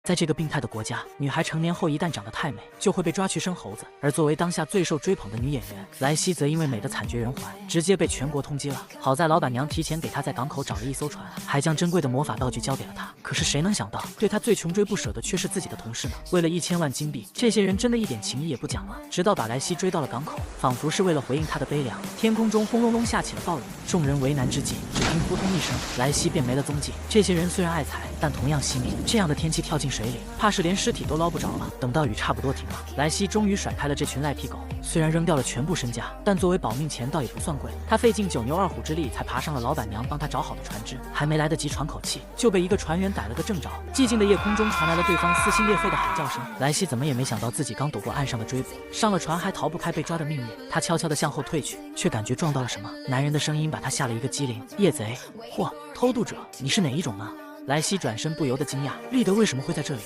在这个病态的国家，女孩成年后一旦长得太美，就会被抓去生猴子。而作为当下最受追捧的女演员，莱西则因为美的惨绝人寰，直接被全国通缉了。好在老板娘提前给她在港口找了一艘船，还将珍贵的魔法道具交给了她。可是谁能想到，对她最穷追不舍的却是自己的同事呢？为了1000万金币，这些人真的一点情谊也不讲了。直到把莱西追到了港口，仿佛是为了回应她的悲凉，天空中轰隆隆下起了暴雨。众人为难之际，只听扑通一声，莱西便没了踪迹。这些人虽然爱财，但同样惜命。这样的天气跳进水里，怕是连尸体都捞不着了。等到雨差不多停了，莱西终于甩开了这群赖皮狗。虽然扔掉了全部身家，但作为保命钱倒也不算贵。他费尽9牛2虎之力才爬上了老板娘帮他找好的船只，还没来得及喘口气，就被一个船员逮了个正着。寂静的夜空中传来了对方撕心裂肺的喊叫声。莱西怎么也没想到自己刚躲过岸上的追捕，上了船还逃不开被抓的命运。他悄悄地向后退去，却感觉撞到了什么。男人的声音把他吓了一个激灵：夜贼！嚯，偷渡者，你是哪一种呢？莱西转身不由得惊讶，利德为什么会在这里？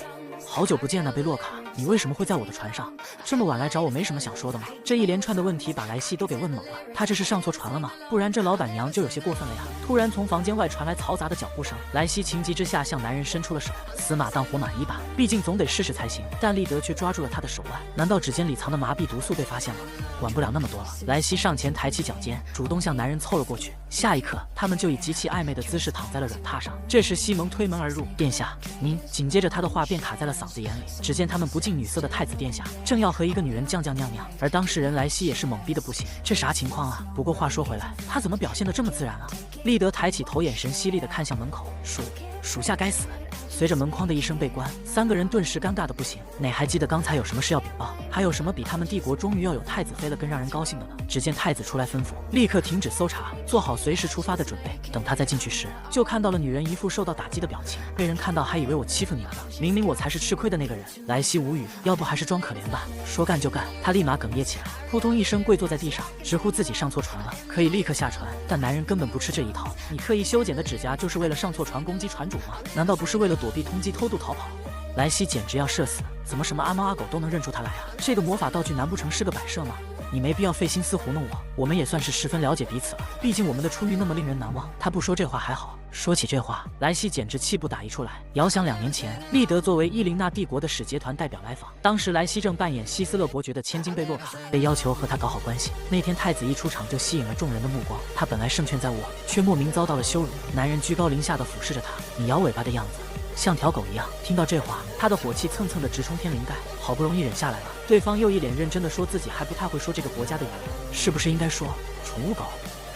好久不见呐，贝洛卡，你为什么会在我的船上？这么晚来找我没什么想说的吗？这一连串的问题把莱西都给问懵了。他这是上错船了吗？不然这老板娘就有些过分了呀。突然从房间外传来嘈杂的脚步声，莱西情急之下向男人伸出了手，死马当活马医吧，毕竟总得试试才行。但利德却抓住了他的手腕，难道指尖里藏的麻痹毒素被发现了？管不了那么多了，莱西上前抬起脚尖，主动向男人凑了过去。下一刻，他们就以极其暧昧的姿势躺在了软榻上。这时西蒙推门而入：殿下，您。紧接着他的话便卡在了嗓子眼里。只见他们不近女色的太子殿下正要和一个女人酱酿酿，而当事人莱西也是懵逼的不行，这啥情况啊？不过话说回来，他怎么表现得这么自然啊？利德抬起头，眼神犀利地看向门口，属下该死。随着门框的一声被关，3个人顿时尴尬的不行。哪还记得刚才有什么事要禀报？还有什么比他们帝国终于要有太子妃了更让人高兴的呢？只见太子出来吩咐，立刻停止搜查，做好随时出发的准备。等他再进去时，就看到了女人一副受到打击的表情。被人看到还以为我欺负你了呢，明明我才是吃亏的那个人。莱西无语，要不还是装可怜吧。说干就干，他立马哽咽起来，扑通一声跪坐在地上，直呼自己上错船了，可以立刻下船。但男人根本不吃这一套。你刻意修剪的指甲就是为了上错船攻击船主吗？难道不是为了躲避通缉偷渡逃跑？莱西简直要社死，怎么什么阿猫阿狗都能认出他来啊？这个魔法道具难不成是个摆设吗？你没必要费心思糊弄我们也算是十分了解彼此了，毕竟我们的初遇那么令人难忘。他不说这话还好，说起这话，莱西简直气不打一处来。遥想2年前，利德作为伊琳娜帝国的使节团代表来访，当时莱西正扮演希斯勒伯爵的千金贝洛卡，被要求和他搞好关系。那天太子一出场就吸引了众人的目光，他本来胜券在握，却莫名遭到了羞辱。男人居高临下地俯视着他，你摇尾巴的样子像条狗一样。听到这话，他的火气蹭蹭的直冲天灵盖，好不容易忍下来了，对方又一脸认真的说自己还不太会说这个国家的语言，是不是应该说宠物狗？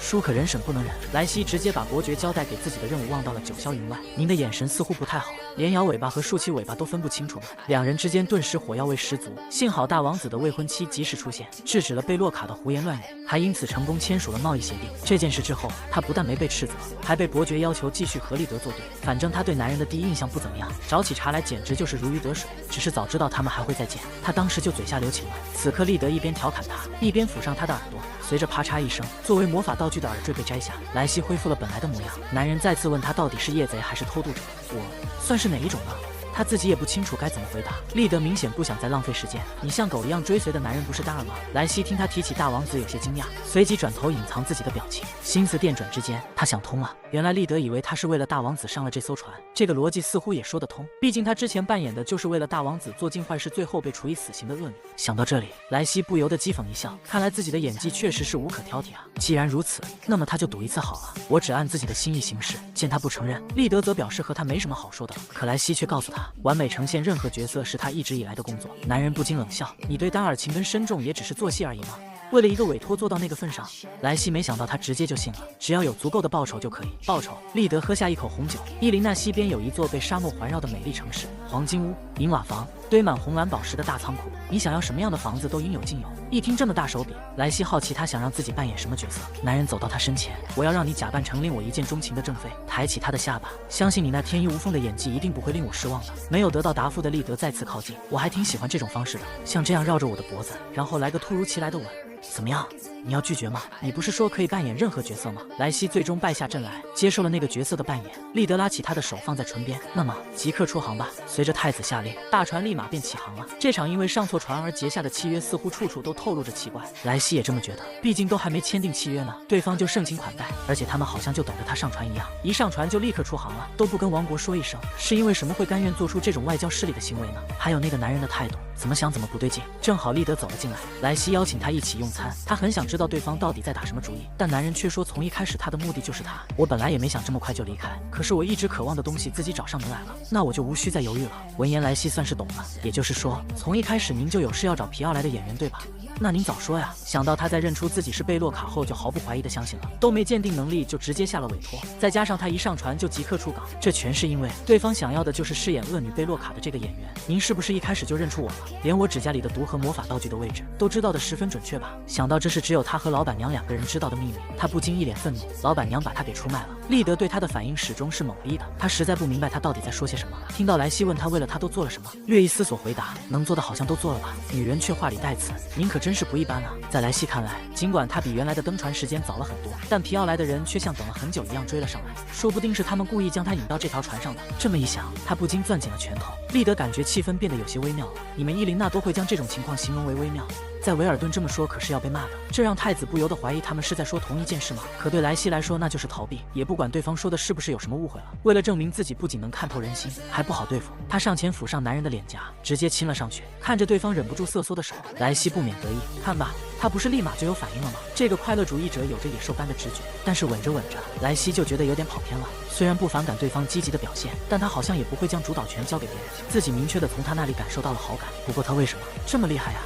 书可忍，审不能忍。莱西直接把伯爵交代给自己的任务忘到了九霄云外。您的眼神似乎不太好，连摇尾巴和竖起尾巴都分不清楚了。2人之间顿时火药味十足。幸好大王子的未婚妻及时出现，制止了贝洛卡的胡言乱语，还因此成功签署了贸易协定。这件事之后，他不但没被斥责，还被伯爵要求继续和利德作对。反正他对男人的第一印象不怎么样，找起茬来简直就是如鱼得水。只是早知道他们还会再见，他当时就嘴下留情了。此刻利德一边调侃他，一边抚上他的耳朵。随着啪嚓一声，作为魔法道具的耳坠被摘下，莱西恢复了本来的模样。男人再次问他到底是夜贼还是偷渡者，我算是哪一种呢？他自己也不清楚该怎么回答。利德明显不想再浪费时间，你像狗一样追随的男人不是大二吗？莱西听他提起大王子有些惊讶，随即转头隐藏自己的表情。心思电转之间，他想通了，原来利德以为他是为了大王子上了这艘船，这个逻辑似乎也说得通，毕竟他之前扮演的就是为了大王子做尽坏事最后被处以死刑的恶女。想到这里，莱西不由得讥讽一笑，看来自己的演技确实是无可挑剔啊。既然如此，那么他就赌一次好了，我只按自己的心意行事。见他不承认，利德则表示和他没什么好说的，可莱西却告诉他，完美呈现任何角色是他一直以来的工作。男人不禁冷笑，你对丹尔情根深重也只是做戏而已吗？为了一个委托做到那个份上，莱西没想到他直接就信了，只要有足够的报酬就可以。报酬？利德喝下一口红酒。伊琳娜西边有一座被沙漠环绕的美丽城市，黄金屋、银瓦房，堆满红蓝宝石的大仓库，你想要什么样的房子都应有尽有。一听这么大手笔，莱西好奇他想让自己扮演什么角色。男人走到他身前，我要让你假扮成令我一见钟情的正妃。抬起他的下巴，相信你那天衣无缝的演技一定不会令我失望的。没有得到答复的利德再次靠近，我还挺喜欢这种方式的，像这样绕着我的脖子，然后来个突如其来的吻。怎么样？你要拒绝吗？你不是说可以扮演任何角色吗？莱西最终败下阵来，接受了那个角色的扮演。利德拉起他的手放在唇边，那么即刻出航吧。随着太子下令，大船立马立马便起航了。这场因为上错船而结下的契约似乎处处都透露着奇怪，莱西也这么觉得，毕竟都还没签订契约呢，对方就盛情款待，而且他们好像就等着他上船一样，一上船就立刻出航了，都不跟王国说一声，是因为什么会甘愿做出这种外交失礼的行为呢？还有那个男人的态度，怎么想怎么不对劲。正好利德走了进来，莱西邀请他一起用餐，他很想知道对方到底在打什么主意，但男人却说从一开始他的目的就是他。我本来也没想这么快就离开，可是我一直渴望的东西自己找上门来了，那我就无需再犹豫了。闻言莱西算是懂了，也就是说从一开始您就有事要找皮奥莱的演员对吧？那您早说呀！想到他在认出自己是贝洛卡后，就毫不怀疑的相信了，都没鉴定能力就直接下了委托，再加上他一上船就即刻出港，这全是因为对方想要的就是饰演恶女贝洛卡的这个演员。您是不是一开始就认出我了？连我指甲里的毒和魔法道具的位置都知道的十分准确吧？想到这是只有他和老板娘2个人知道的秘密，他不禁一脸愤怒。老板娘把他给出卖了。利德对他的反应始终是懵逼的，他实在不明白他到底在说些什么。听到莱西问他为了他都做了什么，略一思索回答：能做的好像都做了吧。女人却话里带刺，您可真是不一般啊！在莱西看来，尽管他比原来的登船时间早了很多，但皮奥莱的人却像等了很久一样追了上来，说不定是他们故意将他引到这条船上的。这么一想，他不禁攥紧了拳头。利德感觉气氛变得有些微妙了。你们伊琳娜都会将这种情况形容为微妙？在维尔顿这么说可是要被骂的，这让太子不由得怀疑他们是在说同一件事吗？可对莱西来说那就是逃避，也不管对方说的是不是有什么误会了。为了证明自己不仅能看透人心，还不好对付，他上前抚上男人的脸颊，直接亲了上去。看着对方忍不住瑟缩的手，莱西不免得意，看吧，他不是立马就有反应了吗？这个快乐主义者有着野兽般的直觉。但是吻着吻着，莱西就觉得有点跑偏了。虽然不反感对方积极的表现，但他好像也不会将主导权交给别人，自己明确的从他那里感受到了好感。不过他为什么这么厉害呀？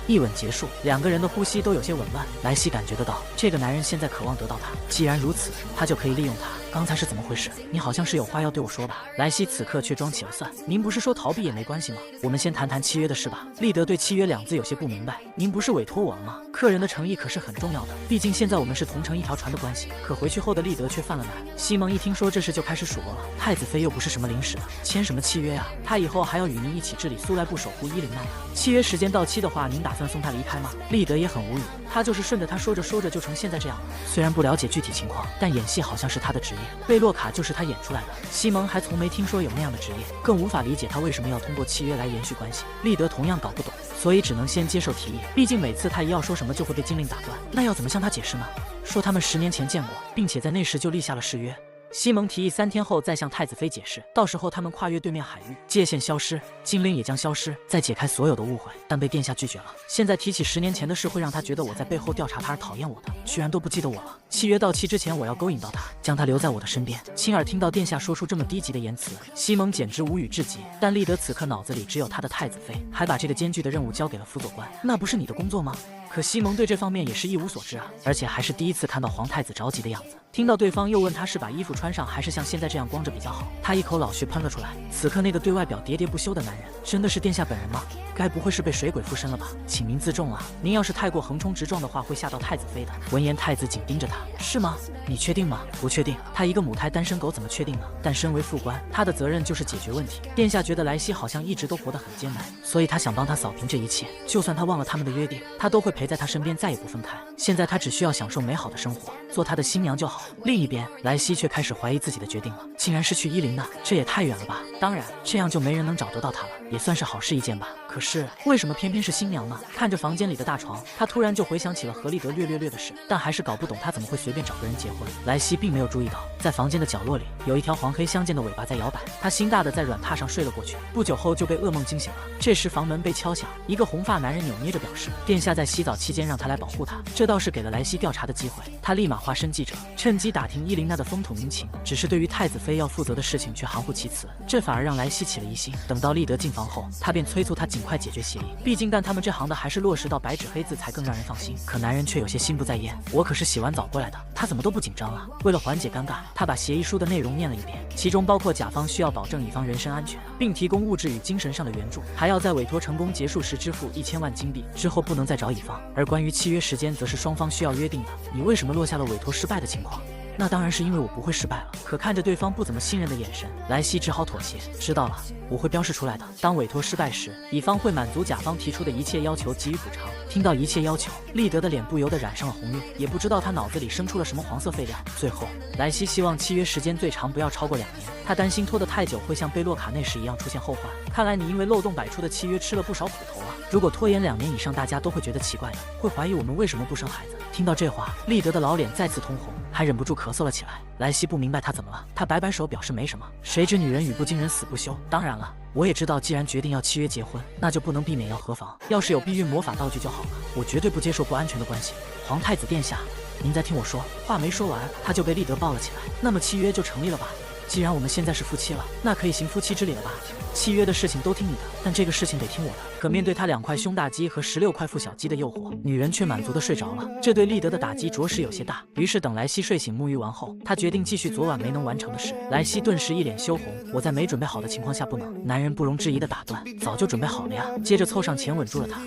一吻结束，2个人的呼吸都有些紊乱。莱西感觉得到，这个男人现在渴望得到她。既然如此，他就可以利用她。刚才是怎么回事？你好像是有话要对我说吧？莱西此刻却装起了蒜。您不是说逃避也没关系吗？我们先谈谈契约的事吧。利德对契约2字有些不明白。您不是委托我了吗？客人的诚意可是很重要的，毕竟现在我们是同乘一条船的关系。可回去后的利德却犯了难。西蒙一听说这事就开始数落了。太子妃又不是什么临时的，签什么契约呀？他以后还要与您一起治理苏莱布，守护伊琳娜呀。契约时间到期的话，您打算送他离开吗？利德也很无语，他就是顺着他说着说着就成现在这样了。虽然不了解具体情况，但演戏好像是他的职业，贝洛卡就是他演出来的。西蒙还从没听说有那样的职业，更无法理解他为什么要通过契约来延续关系。利德同样搞不懂，所以只能先接受提议。毕竟每次他一要说什么就会被精灵打断，那要怎么向他解释呢？说他们10年前见过，并且在那时就立下了誓约。西蒙提议3天后再向太子妃解释，到时候他们跨越对面海域，界限消失，精灵也将消失，再解开所有的误会。但被殿下拒绝了。现在提起10年前的事，会让他觉得我在背后调查他而讨厌我的，居然都不记得我了。契约到期之前，我要勾引到他，将他留在我的身边。亲耳听到殿下说出这么低级的言辞，西蒙简直无语至极。但利德此刻脑子里只有他的太子妃，还把这个艰巨的任务交给了辅佐官，那不是你的工作吗？可西蒙对这方面也是一无所知啊，而且还是第一次看到皇太子着急的样子。听到对方又问他是把衣服穿上还是像现在这样光着比较好，他一口老血喷了出来。此刻那个对外表喋喋不休的男人，真的是殿下本人吗？该不会是被水鬼附身了吧？请您自重啊，您要是太过横冲直撞的话，会吓到太子妃的。闻言，太子紧盯着他，是吗？你确定吗？不确定。他一个母胎单身狗怎么确定呢？但身为副官，他的责任就是解决问题。殿下觉得莱西好像一直都活得很艰难，所以他想帮他扫平这一切。就算他忘了他们的约定，他都会陪在他身边，再也不分开。现在他只需要享受美好的生活，做他的新娘就好。另一边，莱西却开始怀疑自己的决定了，竟然是去伊琳娜，这也太远了吧？当然，这样就没人能找得到他了，也算是好事一件吧。可是为什么偏偏是新娘呢？看着房间里的大床，他突然就回想起了和利德略的事，但还是搞不懂他怎么会随便找个人结婚。莱西并没有注意到，在房间的角落里有一条黄黑相间的尾巴在摇摆，他心大的在软榻上睡了过去，不久后就被噩梦惊醒了。这时房门被敲响，一个红发男人扭捏着表示，殿下在洗澡期间让他来保护他，这倒是给了莱西调查的机会。他立马化身记者，趁机打听伊琳娜的风土民情，只是对于太子妃要负责的事情却含糊其辞，这反而让莱西起了疑心。等到利德进房后，他便催促他尽快解决协议，毕竟干他们这行的还是落实到白纸黑字才更让人放心。可男人却有些心不在焉，我可是洗完澡过来的，他怎么都不紧张啊？为了缓解尴尬，他把协议书的内容念了一遍，其中包括甲方需要保证乙方人身安全，并提供物质与精神上的援助，还要在委托成功结束时支付1000万金币，之后不能再找乙方。而关于契约时间，则是双方需要约定的。你为什么落下了委托失败的情况？那当然是因为我不会失败了。可看着对方不怎么信任的眼神，莱西只好妥协。知道了，我会标示出来的。当委托失败时，乙方会满足甲方提出的一切要求，给予补偿。听到一切要求，利德的脸不由得染上了红晕，也不知道他脑子里生出了什么黄色废料。最后，莱西希望契约时间最长不要超过2年，他担心拖得太久会像贝洛卡那时一样出现后患。看来你因为漏洞百出的契约吃了不少苦头啊！如果拖延2年以上，大家都会觉得奇怪的，会怀疑我们为什么不生孩子。听到这话，利德的老脸再次通红，还忍不住咳嗽了起来。莱西不明白他怎么了，他摆摆手表示没什么。谁知女人语不惊人死不休。当然了，我也知道，既然决定要契约结婚，那就不能避免要合房。要是有避孕魔法道具就好了。我绝对不接受不安全的关系。皇太子殿下，您再听我说。话没说完，他就被利德抱了起来。那么契约就成立了吧？既然我们现在是夫妻了，那可以行夫妻之礼了吧？契约的事情都听你的，但这个事情得听我的。可面对他2块胸大肌和16块腹小肌的诱惑，女人却满足地睡着了。这对利德的打击着实有些大。于是等莱西睡醒沐浴完后，他决定继续昨晚没能完成的事。莱西顿时一脸羞红，我在没准备好的情况下不能。男人不容置疑地打断，早就准备好了呀。接着凑上前稳住了他。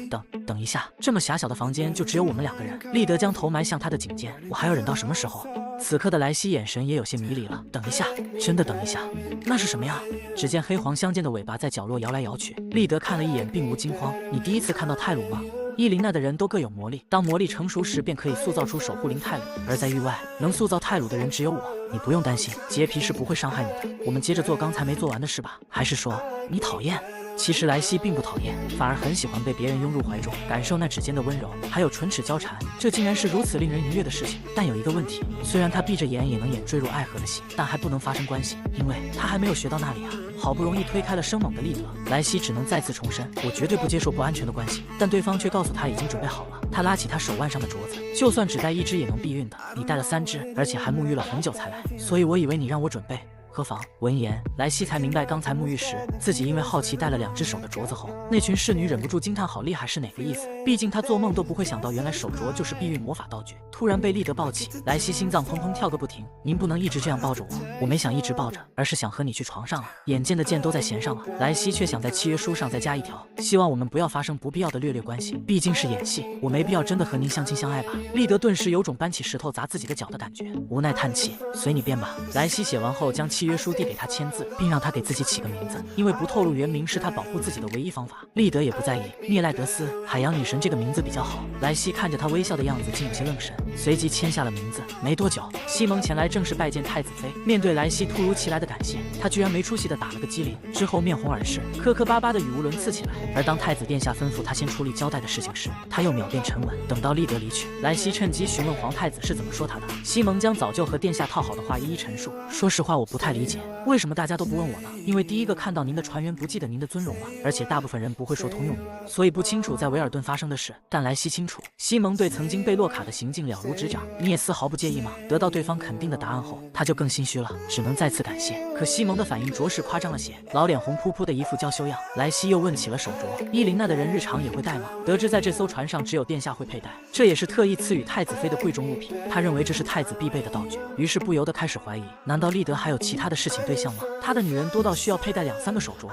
等一下，这么狭小的房间就只有我们2个人。利德将头埋向他的颈间，我还要忍到什么时候？此刻的莱西眼神也有些迷离了。等一下，真的等一下，那是什么呀？只见黑黄相间的尾巴在角落摇来摇去。利德看了一眼，并无惊慌。你第一次看到泰鲁吗？伊琳娜的人都各有魔力，当魔力成熟时，便可以塑造出守护灵泰鲁。而在域外，能塑造泰鲁的人只有我。你不用担心，洁癖是不会伤害你的。我们接着做刚才没做完的事吧？还是说你讨厌？其实莱西并不讨厌，反而很喜欢被别人拥入怀中，感受那指尖的温柔，还有唇齿交缠，这竟然是如此令人愉悦的事情。但有一个问题，虽然他闭着眼也能演坠入爱河的戏，但还不能发生关系，因为他还没有学到那里啊。好不容易推开了生猛的利德，莱西只能再次重申，我绝对不接受不安全的关系。但对方却告诉他已经准备好了。他拉起他手腕上的镯子，就算只戴1只也能避孕的，你戴了3只，而且还沐浴了很久才来，所以我以为你让我准备合房。闻言，莱西才明白刚才沐浴时自己因为好奇戴了2只手的镯子后，那群侍女忍不住惊叹好厉害是哪个意思。毕竟她做梦都不会想到，原来手镯就是避孕魔法道具。突然被利德抱起，莱西心脏砰砰跳个不停。您不能一直这样抱着我，我没想一直抱着，而是想和你去床上了。眼见的剑都在弦上了，莱西却想在契约书上再加一条，希望我们不要发生不必要的略关系，毕竟是演戏，我没必要真的和您相亲相爱吧。利德顿时有种搬起石头砸自己的脚的感觉，无奈叹气，随你便吧。莱西写完后将契约书递给他签字，并让他给自己起个名字，因为不透露原名是他保护自己的唯一方法。利德也不在意，涅赖德斯，海洋女神这个名字比较好。莱西看着他微笑的样子，竟有些愣神，随即签下了名字。没多久，西蒙前来正式拜见太子妃。面对莱西突如其来的感谢，他居然没出息的打了个激灵，之后面红耳赤，磕磕巴巴的语无伦次起来。而当太子殿下吩咐他先处理交代的事情时，他又秒变沉稳。等到利德离去，莱西趁机询问皇太子是怎么说他的。西蒙将早就和殿下套好的话一一陈述。说实话，我不太理解，为什么大家都不问我呢？因为第一个看到您的船员不记得您的尊荣了，而且大部分人不会说通用语，所以不清楚在维尔顿发生的事。但莱西清楚，西蒙对曾经被洛卡的行径了如指掌。你也丝毫不介意吗？得到对方肯定的答案后，他就更心虚了，只能再次感谢。可西蒙的反应着实夸张了些，老脸红扑扑的一副娇羞样。莱西又问起了手镯，伊琳娜的人日常也会戴吗？得知在这艘船上只有殿下会佩戴，这也是特意赐予太子妃的贵重物品，他认为这是太子必备的道具，于是不由得开始怀疑，难道利德还有其他的侍寝对象吗？他的女人多到需要佩戴2、3个手镯？